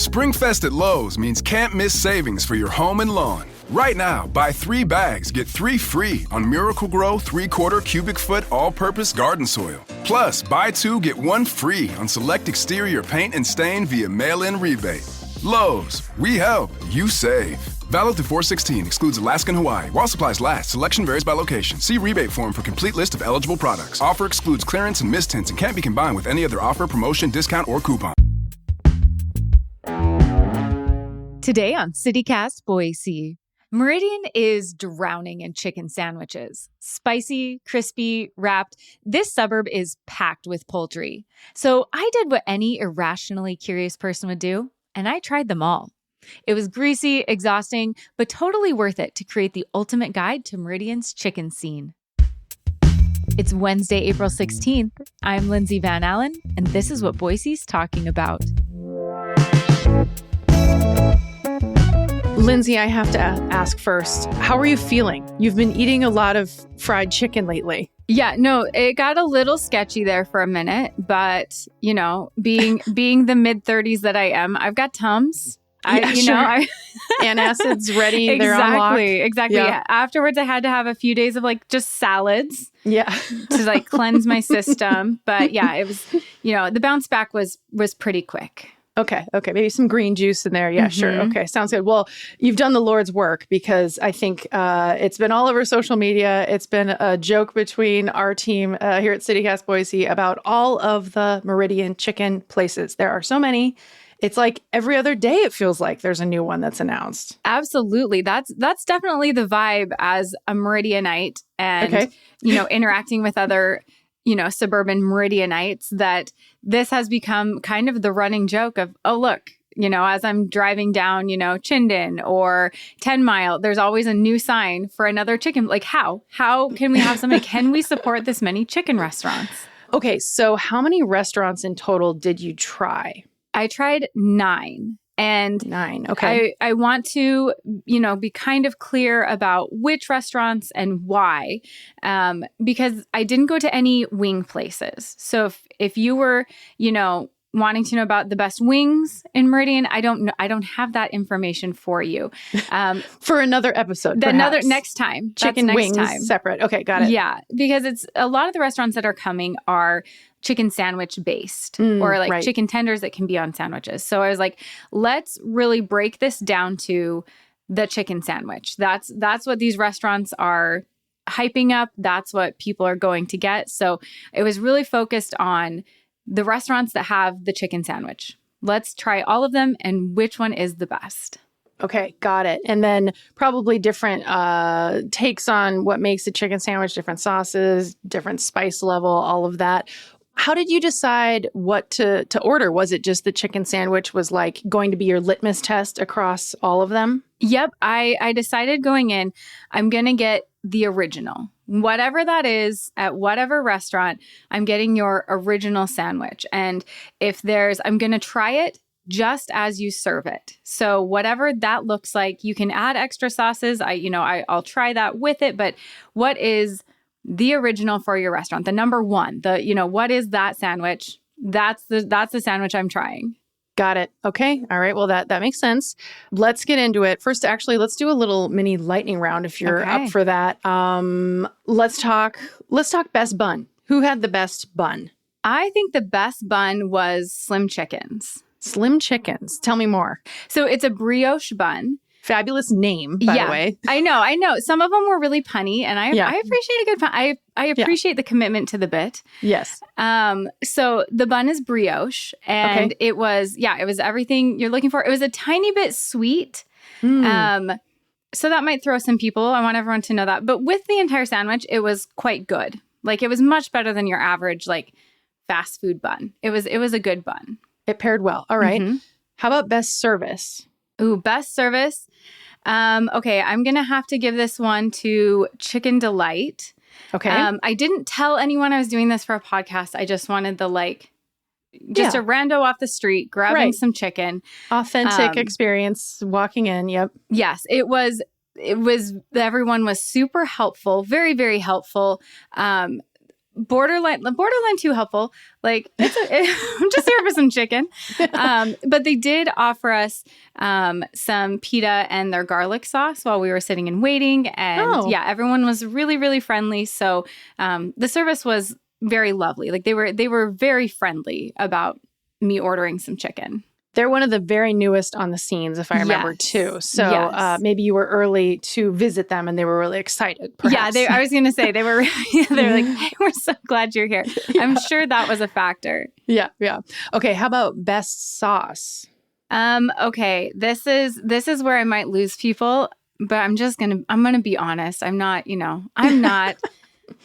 Springfest at Lowe's means can't miss savings for your home and lawn. Right now, buy 3 bags, get 3 free on Miracle-Gro 3/4 cubic foot all-purpose garden soil. Plus, buy 2, get 1 free on select exterior paint and stain via mail-in rebate. Lowe's, we help, you save. Valid through 4/16, excludes Alaska and Hawaii. While supplies last, selection varies by location. See rebate form for complete list of eligible products. Offer excludes clearance and mist tints and can't be combined with any other offer, promotion, discount, or coupon. Today on CityCast Boise, Meridian is drowning in chicken sandwiches. Spicy, crispy, wrapped. This suburb is packed with poultry. So I did what any irrationally curious person would do, and I tried them all. It was greasy, exhausting, but totally worth it to create the ultimate guide to Meridian's chicken scene. It's Wednesday, April 16th. I'm Lindsay Van Allen, and this is what Boise's talking about. Lindsay, I have to ask first, how are you feeling? You've been eating a lot of fried chicken lately. Yeah, no, it got a little sketchy there for a minute, but, you know, being the mid-30s that I am, I've got Tums. Antacids ready. They're on lock. Exactly. Yeah. Afterwards, I had to have a few days of just salads. Yeah. To cleanse my system. But yeah, it was, the bounce back was pretty quick. Okay. Maybe some green juice in there. Yeah, sure. Okay. Sounds good. Well, you've done the Lord's work because I think it's been all over social media. It's been a joke between our team here at CityCast Boise about all of the Meridian chicken places. There are so many. It's like every other day, it feels like there's a new one that's announced. Absolutely. That's definitely the vibe as a Meridianite and, interacting with other, suburban Meridianites, that this has become kind of the running joke of, oh, look, as I'm driving down, Chinden or 10 Mile, there's always a new sign for another chicken. Like how can we have something? Can we support this many chicken restaurants? Okay. So how many restaurants in total did you try? I tried 9. And 9. Okay. I want to, be kind of clear about which restaurants and why, because I didn't go to any wing places. So if you were, wanting to know about the best wings in Meridian, I don't have that information for you. For another episode, next time. Chicken That's wings next time. Separate. Okay, got it. Yeah, because it's a lot of the restaurants that are coming are chicken sandwich based or right. chicken tenders that can be on sandwiches. So I was like, let's really break this down to the chicken sandwich. That's what these restaurants are hyping up. That's what people are going to get. So it was really focused on the restaurants that have the chicken sandwich. Let's try all of them and which one is the best. Okay, got it. And then probably different takes on what makes a chicken sandwich, different sauces, different spice level, all of that. How did you decide what to order? Was it just the chicken sandwich was going to be your litmus test across all of them? Yep. I decided going in, I'm going to get the original. Whatever that is, at whatever restaurant, I'm getting your original sandwich. And I'm going to try it just as you serve it. So whatever that looks like, you can add extra sauces. I'll try that with it. But what is the original for your restaurant? The number one, what is that sandwich? That's the sandwich I'm trying. Got it. Okay. All right. Well, that makes sense. Let's get into it. First, actually, let's do a little mini lightning round if you're up for that. Let's talk best bun. Who had the best bun? I think the best bun was Slim Chickens. Slim Chickens. Tell me more. So it's a brioche bun. Fabulous name, by the way. I know. Some of them were really punny, and I appreciate a good pun. I appreciate the commitment to the bit. Yes. So the bun is brioche, and it was everything you're looking for. It was a tiny bit sweet. So that might throw some people. I want everyone to know that. But with the entire sandwich, it was quite good. It was much better than your average, fast food bun. It was a good bun. It paired well. All right. Mm-hmm. How about best service? Ooh, best service. Okay, I'm going to have to give this one to Chicken Delight. Okay. I didn't tell anyone I was doing this for a podcast. I just wanted a rando off the street, grabbing some chicken. Authentic experience walking in. Yep. Yes, it was, everyone was super helpful, very, very helpful. borderline too helpful. Like, I'm just here for some chicken. But they did offer us some pita and their garlic sauce while we were sitting and waiting. And everyone was really, really friendly. So the service was very lovely. Like, they were very friendly about me ordering some chicken. They're one of the very newest on the scenes, if I remember, too. So maybe you were early to visit them and they were really excited, perhaps. Yeah, I was going to say, they were like, hey, we're so glad you're here. I'm sure that was a factor. Yeah. Okay, how about best sauce? Okay, this is where I might lose people, but I'm going to be honest. I'm not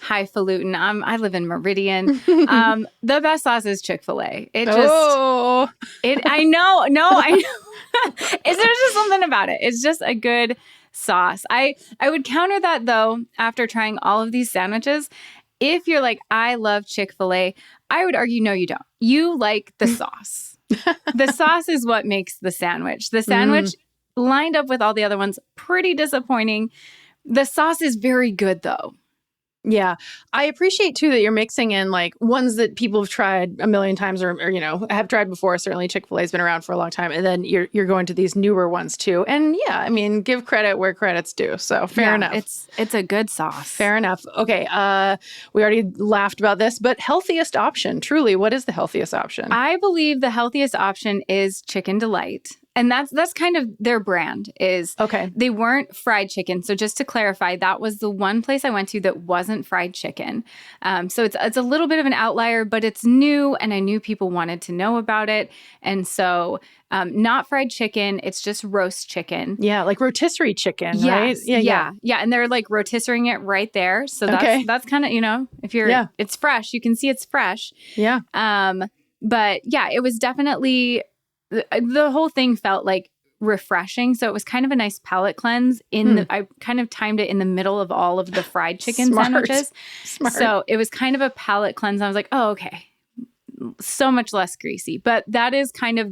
highfalutin. I live in Meridian. The best sauce is Chick-fil-A. I know. There's just something about it. It's just a good sauce. I would counter that, though, after trying all of these sandwiches. If you're like, I love Chick-fil-A, I would argue, no, you don't. You like the sauce. The sauce is what makes the sandwich. The sandwich lined up with all the other ones, pretty disappointing. The sauce is very good, though. Yeah. I appreciate, too, that you're mixing in like ones that people have tried a million times or have tried before. Certainly Chick-fil-A has been around for a long time. And then you're going to these newer ones, too. And give credit where credit's due. So fair enough. It's a good sauce. Fair enough. Okay. We already laughed about this, but healthiest option. Truly, what is the healthiest option? I believe the healthiest option is Chicken Delight. And that's kind of their brand is. Okay. They weren't fried chicken. So just to clarify, that was the one place I went to that wasn't fried chicken. So it's a little bit of an outlier, but it's new and I knew people wanted to know about it. And so not fried chicken, it's just roast chicken. Yeah, like rotisserie chicken, right? Yeah. And they're like rotisserie it right there. So that's kind of, if you're, it's fresh, you can see it's fresh. Yeah. But yeah, it was definitely... The whole thing felt like refreshing. So it was kind of a nice palate cleanse. I kind of timed it in the middle of all of the fried chicken sandwiches. Smart. So it was kind of a palate cleanse. I was like, oh, okay. So much less greasy. But that is kind of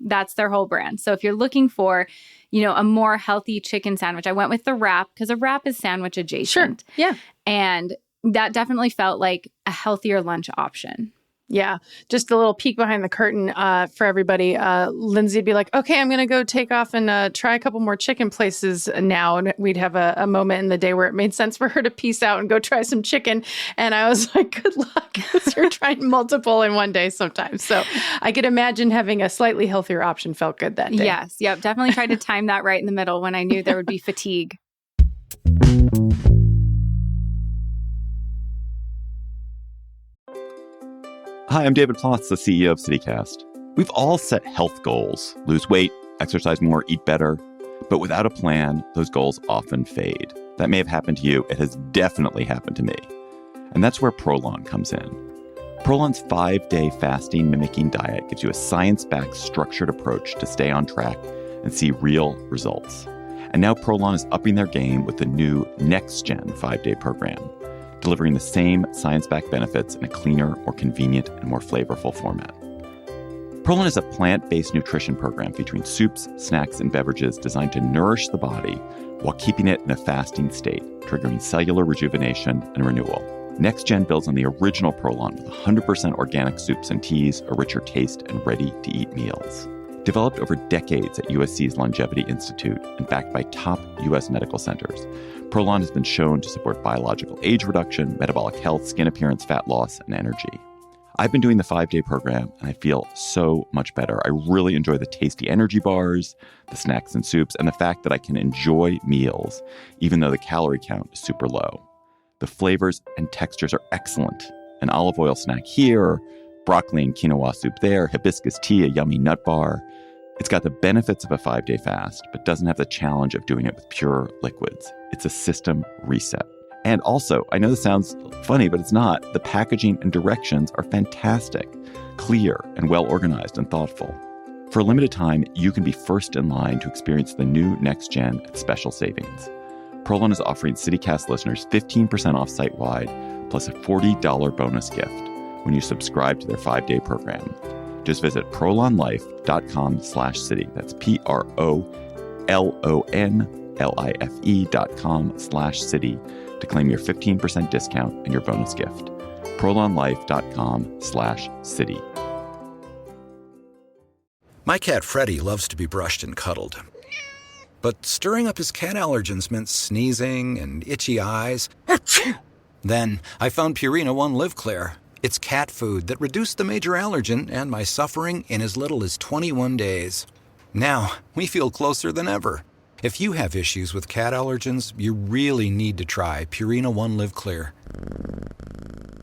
that's their whole brand. So if you're looking for, a more healthy chicken sandwich, I went with the wrap because a wrap is sandwich adjacent. Sure. Yeah. And that definitely felt like a healthier lunch option. Yeah. Just a little peek behind the curtain for everybody. Lindsay would be like, okay, I'm going to go take off and try a couple more chicken places now. And we'd have a moment in the day where it made sense for her to peace out and go try some chicken. And I was like, good luck, because you're trying multiple in one day sometimes. So I could imagine having a slightly healthier option felt good that day. Yes. Yep. Definitely tried to time that right in the middle when I knew there would be fatigue. Hi, I'm David Plotz, the CEO of CityCast. We've all set health goals: lose weight, exercise more, eat better. But without a plan, those goals often fade. That may have happened to you. It has definitely happened to me. And that's where Prolon comes in. Prolon's 5-day fasting mimicking diet gives you a science-backed, structured approach to stay on track and see real results. And now Prolon is upping their game with the new Next Gen 5-day program, delivering the same science-backed benefits in a cleaner, more convenient, and more flavorful format. Prolon is a plant-based nutrition program featuring soups, snacks, and beverages designed to nourish the body while keeping it in a fasting state, triggering cellular rejuvenation and renewal. NextGen builds on the original Prolon with 100% organic soups and teas, a richer taste, and ready-to-eat meals. Developed over decades at USC's Longevity Institute and backed by top U.S. medical centers, Prolon has been shown to support biological age reduction, metabolic health, skin appearance, fat loss, and energy. I've been doing the 5-day program, and I feel so much better. I really enjoy the tasty energy bars, the snacks and soups, and the fact that I can enjoy meals, even though the calorie count is super low. The flavors and textures are excellent. An olive oil snack here, broccoli and quinoa soup there, hibiscus tea, a yummy nut bar. It's got the benefits of a 5-day fast, but doesn't have the challenge of doing it with pure liquids. It's a system reset. And also, I know this sounds funny, but it's not. The packaging and directions are fantastic, clear, and well-organized and thoughtful. For a limited time, you can be first in line to experience the new Next Gen at special savings. Prolon is offering CityCast listeners 15% off site-wide, plus a $40 bonus gift when you subscribe to their 5-day program. Just visit prolonlife.com/city. That's PROLONLIFE.com/city to claim your 15% discount and your bonus gift. prolonlife.com/city. My cat Freddie loves to be brushed and cuddled. But stirring up his cat allergens meant sneezing and itchy eyes. Then I found Purina One Live Clear. It's cat food that reduced the major allergen and my suffering in as little as 21 days. Now, we feel closer than ever. If you have issues with cat allergens, you really need to try Purina One Live Clear.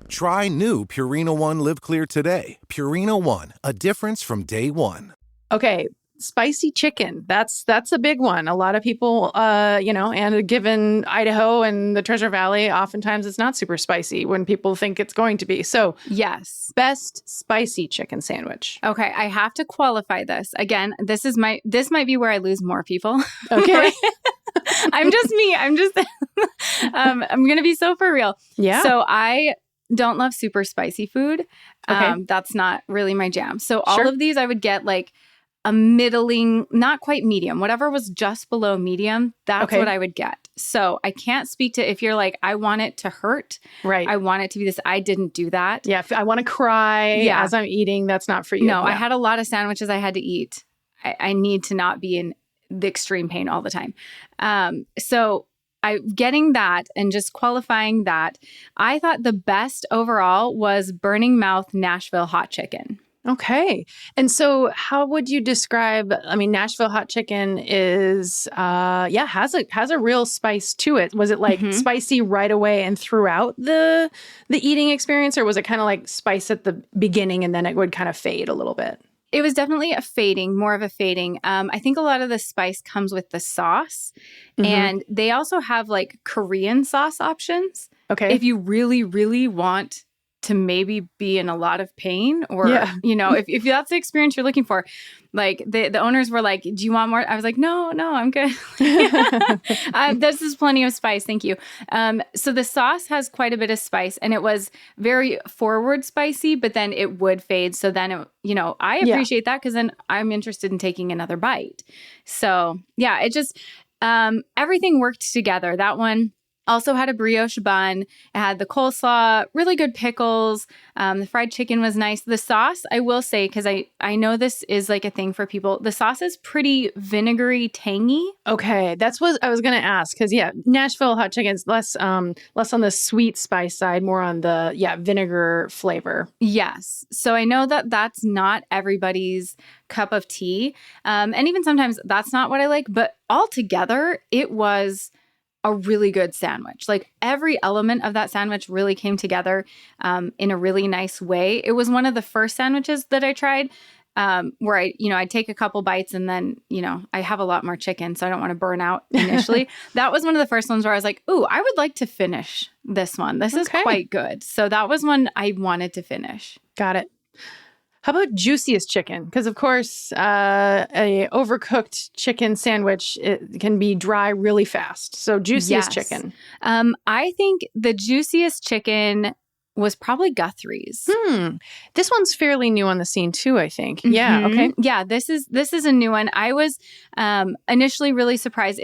Try new Purina One Live Clear today. Purina One, a difference from day one. Okay, spicy chicken. That's a big one. A lot of people, and given Idaho and the Treasure Valley, oftentimes it's not super spicy when people think it's going to be. So, yes, best spicy chicken sandwich. Okay, I have to qualify this. Again, this might be where I lose more people. Okay. I'm just me. I'm going to be so for real. Yeah. So I don't love super spicy food. Okay. That's not really my jam. So all of these I would get like a middling, not quite medium, whatever was just below medium, that's what I would get. So I can't speak to if you're like, I want it to hurt. Right. I want it to be this. I didn't do that. Yeah. If I want to cry as I'm eating, that's not for you. No, I had a lot of sandwiches I had to eat. I need to not be in the extreme pain all the time. So getting that and just qualifying that, I thought the best overall was Burning Mouth Nashville hot chicken. Okay. And so how would you describe, Nashville hot chicken is, has a real spice to it. Was it like spicy right away and throughout the eating experience, or was it kind of like spice at the beginning and then it would kind of fade a little bit? It was definitely more of a fading. I think a lot of the spice comes with the sauce, and they also have like Korean sauce options. Okay. If you really, really want to maybe be in a lot of pain, or, if that's the experience you're looking for. Like the owners were like, do you want more? I was like, no, I'm good. This is plenty of spice. Thank you. So the sauce has quite a bit of spice, and it was very forward spicy, but then it would fade. So then, I appreciate that, because then I'm interested in taking another bite. So yeah, it just, everything worked together. That one also had a brioche bun. It had the coleslaw, really good pickles. The fried chicken was nice. The sauce, I will say, because I know this is like a thing for people, the sauce is pretty vinegary, tangy. Okay, that's what I was going to ask. Because Nashville hot chicken's less on the sweet spice side, more on the vinegar flavor. Yes. So I know that that's not everybody's cup of tea. And even sometimes that's not what I like. But altogether, it was a really good sandwich. Like every element of that sandwich really came together in a really nice way. It was one of the first sandwiches that I tried where I'd take a couple bites and then, I have a lot more chicken, so I don't want to burn out initially. That was one of the first ones where I was like, ooh, I would like to finish this one. This is quite good. So that was one I wanted to finish. Got it. How about juiciest chicken? Because, of course, a overcooked chicken sandwich, it can be dry really fast. So juiciest chicken. I think the juiciest chicken was probably Guthrie's. This one's fairly new on the scene too, I think. Yeah. Okay. Yeah, this is a new one. I was initially really surprised.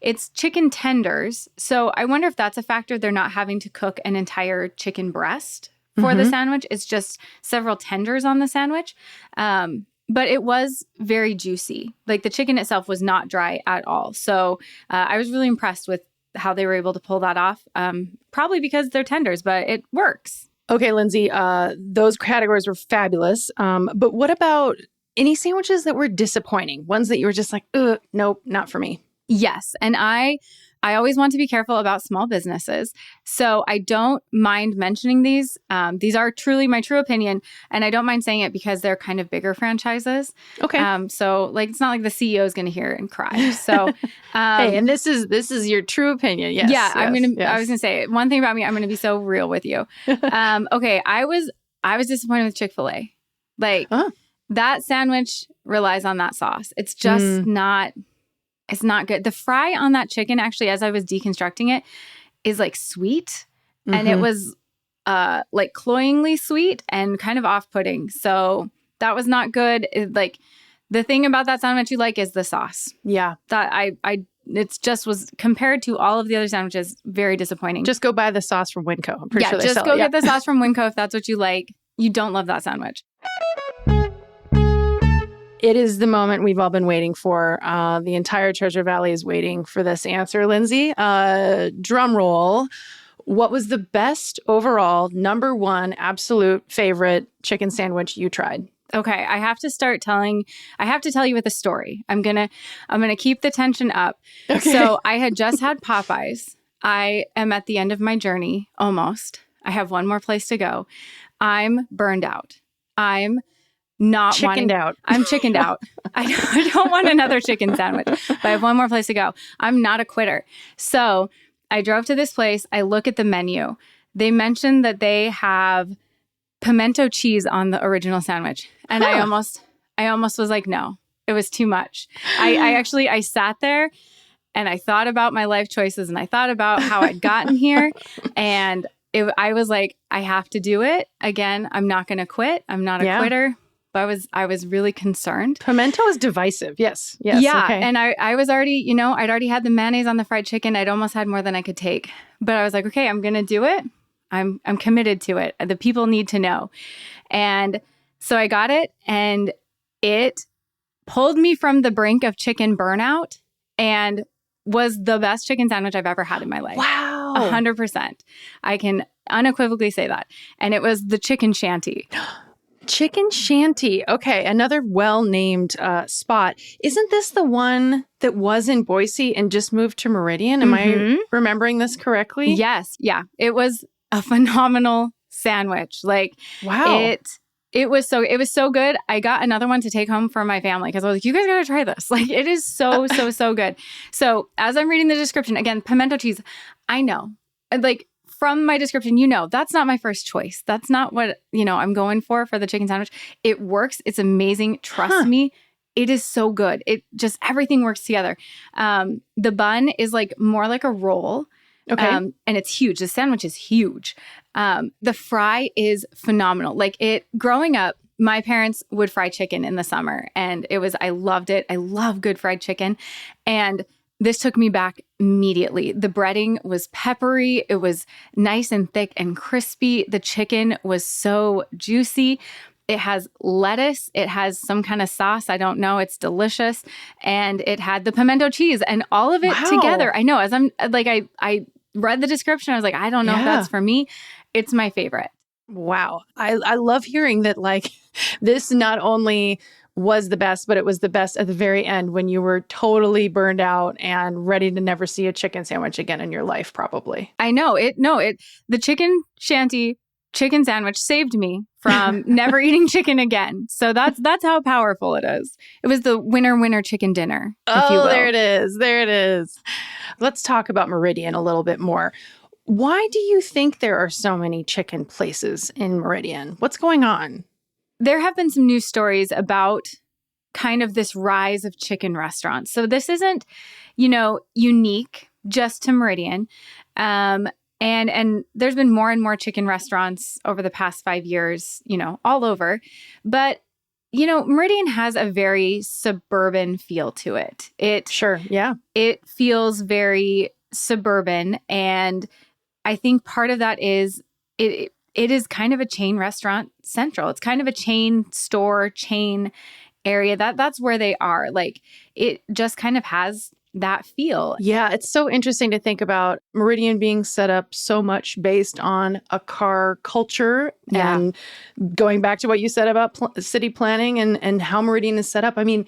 It's chicken tenders. So I wonder if that's a factor. They're not having to cook an entire chicken breast for the sandwich. It's just several tenders on the sandwich. But it was very juicy. Like the chicken itself was not dry at all. So I was really impressed with how they were able to pull that off. Probably because they're tenders, but it works. Okay, Lindsay, those categories were fabulous. But what about any sandwiches that were disappointing? Ones that you were just like, nope, not for me. Yes. And I always want to be careful about small businesses. So I don't mind mentioning these. These are truly my true opinion. And I don't mind saying it because they're kind of bigger franchises. Okay. So like, it's not like the CEO is going to hear it and cry. So, hey, and this is your true opinion. Yes. Yeah. I was going to say one thing about me. I'm going to be so real with you. Okay. I was disappointed with Chick-fil-A. Like that sandwich relies on that sauce. It's just not. It's not good. The fry on that chicken, actually, as I was deconstructing it, is like sweet. And it was like cloyingly sweet and kind of off-putting. So that was not good. Like the thing about that sandwich you like is the sauce. Yeah. That I it's just was compared to all of the other sandwiches, very disappointing. Just go buy the sauce from Winco. I'm pretty sure they just sell go it. get the sauce from Winco if that's what you like. You don't love that sandwich. It is the moment we've all been waiting for. The entire Treasure Valley is waiting for this answer, Lindsay. Drum roll. What was the best overall, number one, absolute favorite chicken sandwich you tried? Okay, I have to tell you with a story. I'm gonna keep the tension up. Okay. So I had just had Popeyes. I am at the end of my journey, almost. I have one more place to go. I'm burned out. I'm not chickened out. I'm chickened out. I don't want another chicken sandwich, but I have one more place to go. I'm not a quitter. So I drove to this place. I look at the menu. They mentioned that they have pimento cheese on the original sandwich. And I almost was like, no, it was too much. I sat there and I thought about my life choices and I thought about how I'd gotten here. And I was like, I have to do it. Again, I'm not going to quit. I'm not a quitter. But I was really concerned. Pimento is divisive. Yes. Yeah. Okay. And I was already, I'd already had the mayonnaise on the fried chicken. I'd almost had more than I could take. But I was like, okay, I'm going to do it. I'm committed to it. The people need to know. And so I got it and it pulled me from the brink of chicken burnout and was the best chicken sandwich I've ever had in my life. Wow. 100%. I can unequivocally say that. And it was the chicken shanty. Chicken shanty. Okay, another well-named spot. Isn't this the one that was in Boise and just moved to Meridian? Am I remembering this correctly? Yes. Yeah. It was a phenomenal sandwich. Like, wow. It was so good. I got another one to take home for my family because I was like, you guys got to try this. Like, it is so good. So as I'm reading the description, again, pimento cheese, I know. Like, from my description, that's not my first choice. That's not what, I'm going for the chicken sandwich. It works. It's amazing. Trust me. It is so good. It just, everything works together. The bun is like more like a roll. Okay. And it's huge. The sandwich is huge. The fry is phenomenal. Like growing up, my parents would fry chicken in the summer and I loved it. I love good fried chicken. And this took me back immediately. The breading was peppery. It was nice and thick and crispy. The chicken was so juicy. It has lettuce. It has some kind of sauce. I don't know. It's delicious. And it had the pimento cheese and all of it together. I know. As I'm like, I read the description. I was like, I don't know if that's for me. It's my favorite. Wow. I love hearing that, like, this not only was the best, but it was the best at the very end when you were totally burned out and ready to never see a chicken sandwich again in your life, probably. I know. The chicken shanty chicken sandwich saved me from never eating chicken again. So that's how powerful it is. It was the winner chicken dinner, if you will. There it is. There it is. Let's talk about Meridian a little bit more. Why do you think there are so many chicken places in Meridian? What's going on? There have been some news stories about kind of this rise of chicken restaurants. So this isn't, unique just to Meridian. And there's been more and more chicken restaurants over the past 5 years, all over. But, Meridian has a very suburban feel to it. It feels very suburban. And I think part of that is it is kind of a chain restaurant central. It's kind of a chain store, chain area. That's where they are. Like, it just kind of has that feel. Yeah, it's so interesting to think about Meridian being set up so much based on a car culture. Yeah. And going back to what you said about city planning and how Meridian is set up. I mean,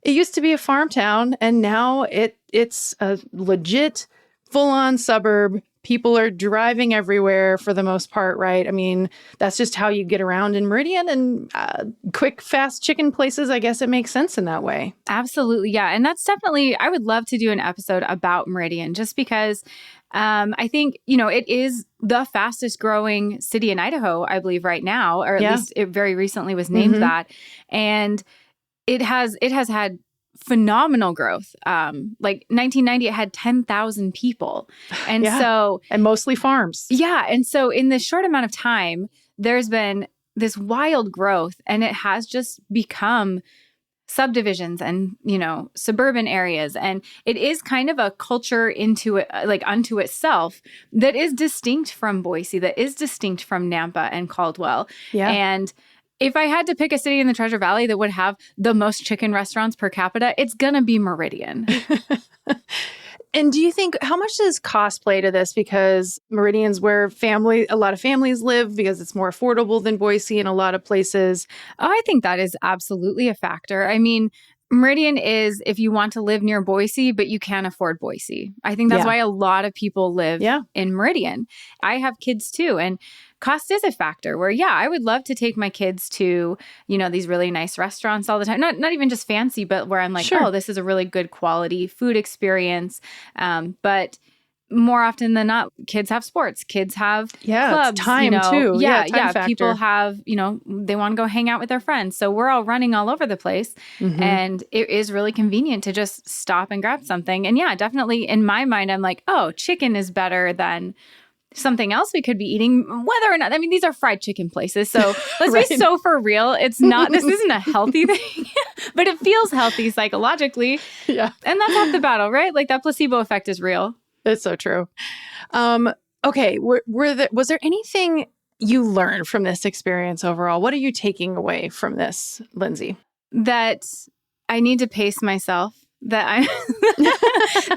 it used to be a farm town, and now it's a legit full-on suburb. People are driving everywhere for the most part, right? I mean, that's just how you get around in Meridian, and quick, fast chicken places, I guess it makes sense in that way. Absolutely. Yeah. And that's definitely, I would love to do an episode about Meridian just because I think, it is the fastest growing city in Idaho, I believe right now, or at least it very recently was named that. And it has had phenomenal growth. Like 1990, it had 10,000 people. And and mostly farms. Yeah. And so in this short amount of time, there's been this wild growth, and it has just become subdivisions and, suburban areas. And it is kind of a culture into it, like unto itself, that is distinct from Boise, that is distinct from Nampa and Caldwell. Yeah. And if I had to pick a city in the Treasure Valley that would have the most chicken restaurants per capita, it's going to be Meridian. And do you think, how much does cost play to this? Because Meridian's where a lot of families live, because it's more affordable than Boise in a lot of places. Oh, I think that is absolutely a factor. I mean, Meridian is if you want to live near Boise, but you can't afford Boise. I think that's why a lot of people live in Meridian. I have kids too. And cost is a factor where, I would love to take my kids to, these really nice restaurants all the time. Not even just fancy, but where I'm like, oh, this is a really good quality food experience. But more often than not, kids have sports. Kids have clubs. Time too. Time factor. People have, they want to go hang out with their friends. So we're all running all over the place. Mm-hmm. And it is really convenient to just stop and grab something. And definitely in my mind, I'm like, oh, chicken is better than something else we could be eating, whether or not, I mean, these are fried chicken places. So let's be so for real. It's not, this isn't a healthy thing, but it feels healthy psychologically. Yeah. And that's half the battle, right? Like that placebo effect is real. It's so true. Okay. Was there anything you learned from this experience overall? What are you taking away from this, Lindsay? That I need to pace myself. There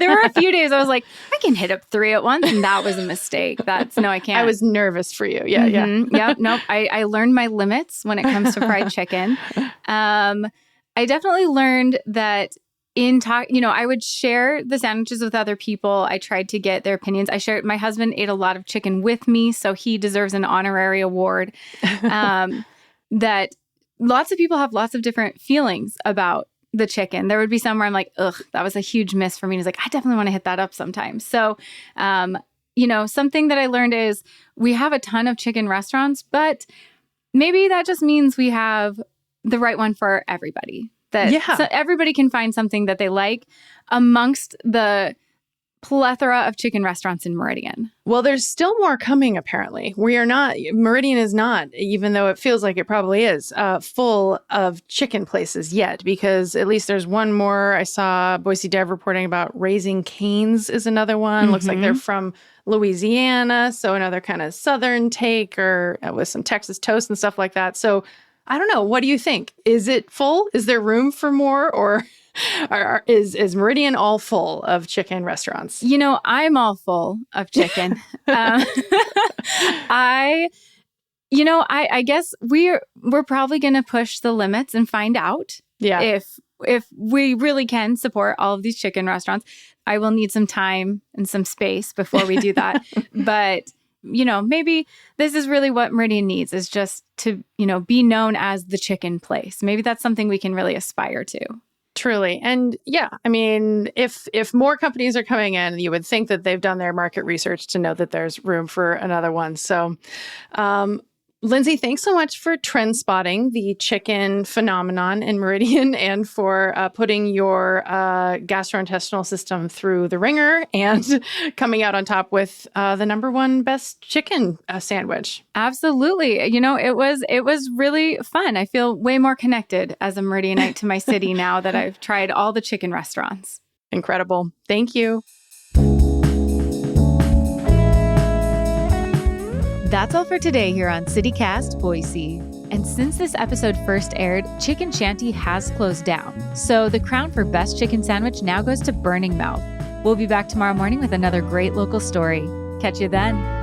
were a few days I was like, I can hit up 3 at once. And that was a mistake. No, I can't. I was nervous for you. Yeah. Mm-hmm. Yeah. Nope. I learned my limits when it comes to fried chicken. I definitely learned that I would share the sandwiches with other people. I tried to get their opinions. My husband ate a lot of chicken with me, so he deserves an honorary award. That lots of people have lots of different feelings about the chicken. There would be some where I'm like, ugh, that was a huge miss for me. And he's like, I definitely want to hit that up sometimes. So, something that I learned is we have a ton of chicken restaurants, but maybe that just means we have the right one for everybody. So everybody can find something that they like amongst the plethora of chicken restaurants in Meridian. Well, there's still more coming, apparently. Meridian is not, even though it feels like it probably is, full of chicken places yet, because at least there's one more. I saw Boise Dev reporting about Raising Cane's is another one. Mm-hmm. Looks like they're from Louisiana, so another kind of southern take, or with some Texas toast and stuff like that. So I don't know. What do you think? Is it full? Is there room for more? Or is Meridian all full of chicken restaurants? I'm all full of chicken. I guess we're probably going to push the limits and find out if we really can support all of these chicken restaurants. I will need some time and some space before we do that. But maybe this is really what Meridian needs, is just to, be known as the chicken place. Maybe that's something we can really aspire to. Truly. And I mean, if more companies are coming in, you would think that they've done their market research to know that there's room for another one. So, Lindsay, thanks so much for trend spotting the chicken phenomenon in Meridian and for putting your gastrointestinal system through the ringer and coming out on top with the #1 best chicken sandwich. Absolutely. It was really fun. I feel way more connected as a Meridianite to my city now that I've tried all the chicken restaurants. Incredible. Thank you. That's all for today here on CityCast Boise. And since this episode first aired, Chicken Shanty has closed down. So the crown for best chicken sandwich now goes to Burning Mouth. We'll be back tomorrow morning with another great local story. Catch you then.